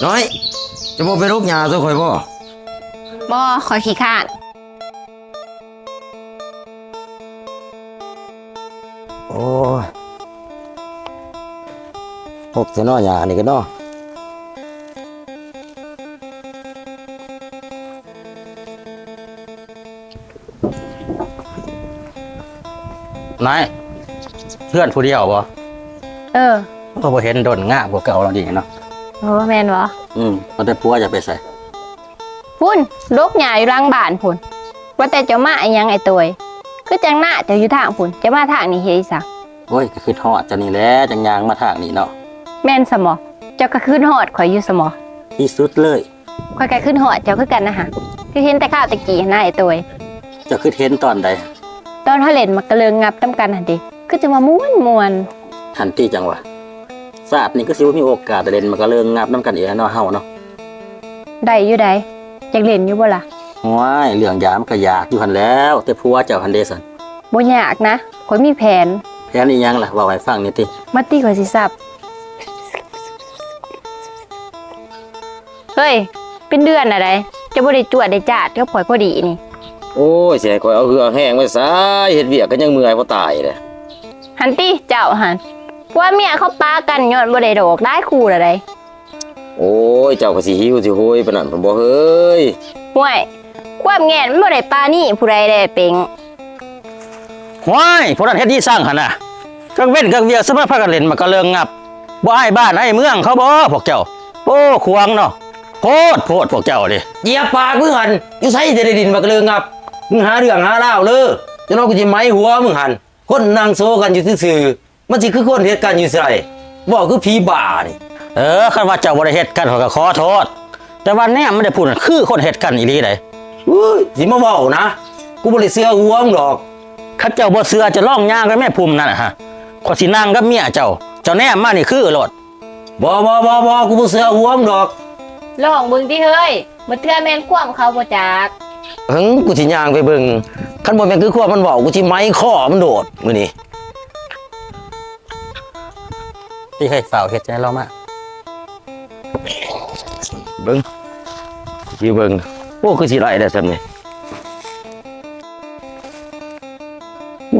น้อยจะบ่ไปรบยาซะข่อยบ่บ่ขอยขี้ข้านโอ้ยพกจะน้อยานี่ก็เนาะนายเพื่อนผู้เดียวบ่ก็บ่เห็นดนง่าบ่เก่าแล้วดีเนาะโอ้แม่นบ่เอาแต่ผัวจะไปใส่พุ่นดกหญ้าอยู่หลังบ้านพุ่นว่าแต่เจ้ามาอีหยังไอ้ตวยคือจังหน้าเจ้าอยู่ทางพุ่นจะมาทางนี้เฮ็ดอีสังโอ้ยก็คือทอดจะนี่แหละจังยางมาทางนี้เนาะแม่นสมอเจ้าก็ขึ้นฮอดข่อยอยู่สมอที่สุดเลยข่อยก็ขึ้นฮอดเจ้าคือกันนะฮะคือเห็นแต่ข้าวตะกี้นะไอ้ตวยเจ้าคือเห็นตอนใดตอนเฮาเล่นมันก็เลิงงับตำกันหั่นดิคือจะมาม่วนทันทีจังวะศาสตร์นี่ก็สิว่ามีโอกาสได้เล่นมันก็เลิงงับน้ำกันอีกเนาะเฮาเนาะได้อยู่ใดจักเล่นอยู่บ่ล่ะว้ายเรื่องยามก็อยากอยู่หั่นแล้วแต่ผัวเจ้าหั่นเด้ซั่นบ่ยากนะข่อยมีแผนอีหยังล่ะเว้าให้ฟังนี่ติมาติข่อยสิซับเฮ้ยเป็นเดือนอะไรจะบ่ได้จวดได้จาดกับข่อยพอดีนี่โอ้ยสิให้ข่อยเอาเหือแห้งไว้ซะเฮ็ดเวียกก็ยังเมื่อยบ่ตายเด้หันติเจ้าหันว่าเมียเขาปากันย้อนบ่ได้ดอกได้คู่ละไดโอ้ยเจ้าก็สิหิวสิโหยปานนั้นบ่เฮ้ยห่วยความแง่นมันบ่ได้ปานี่ผู้ใดได้เป็งห้วยพวกนั้นเฮ็ดที่สร้างหั่นน่ะกลางเว้นกลางเวียกสมาพากันเล่นมันก็เลิงงับบ่อ้ายบ้านอ้ายเมืองเขาบ่พวกเจ้าโอ้ควงเนาะโพดพวกเจ้าดิเหยียบปากมึงหั่นอยู่ไสจะได้ดินมันก็เลิงงับมึงหาเรื่องหาราวเลยจะน้องกูสิไม้หัวมึงหั่นคนนั่งโซกันอยู่ซื่อๆมันสิคือคนเฮ็ดกันอยู่ไสบ่คือผีบ้านี่คันว่าเจ้าบ่ได้เฮ็ดกันก็ขอโทษแต่ว่าแน่ไม่ได้พูดคือคนเฮ็ดกันอีหลีไดสิมาเว้านะกูบ่ได้เชื่อหัวมึงดอกข้าเจ้าบ่เชื่อจะล่องย่างกับแม่ภูมินั่นน่ะฮะขอยสินั่งกับเมียเจ้าแน่มานี่คือโลดบ่กูบ่เชื่อหัวมึงดอกลองเบิ่งติเฮ้ยบ่เทื่อแม่นความเขาบ่จักกูสิย่างไปเบิ่งคันบ่แม่นคือความมันเว้ากูสิไม้คอมันโดดมื้อนี้ที่ให้สาวเฮ็ดใจเรามาเบิ่งสิเบิ่งโอ้คือสิไหลได้ซั่นนี่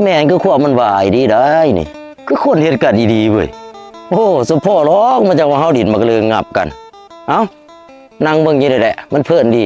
แม่นคือความมันวายดีได้นี่คือคนเฮ็ดกันดีๆเว้ยโอ้สมพ่อร้องมันจะว่าเฮาดินมันก็เลยงับกันเอ้านั่งเบิ่งอยู่นี่แหละมันเพลินดี